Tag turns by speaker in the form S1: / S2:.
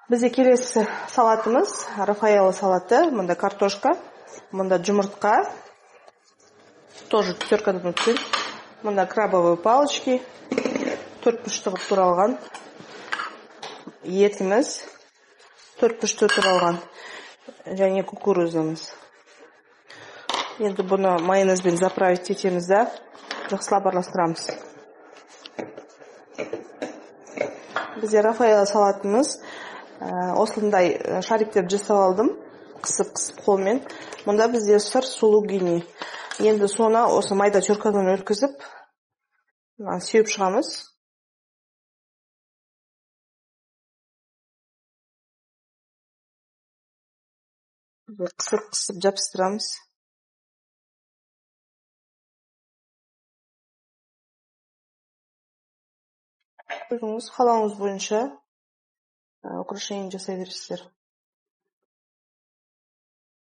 S1: Bizde келесі салатымыз Рафаэлло салаты. Мында картошка, мында жұмыртқа, тоже теркадан өткен. Мында крабовые палочки, 4 қылып туралған. Етіміз 4 туралған. Және кукурузамыз. Енді бұны майонезбен заправить етеміз да, жақсылап араластырамыз. Бізде Рафаэлло салатымыз осындай шариктерді жасап алдым, қысып қолмен. Мұнда бізде сыр сулугини. Енді соны осы майда теркадан өткізіп, сеуіп шығамыз. Қысып жабыстырамыз. Өзіңіз қалауыңыз бойынша украшение жасай бересіздер.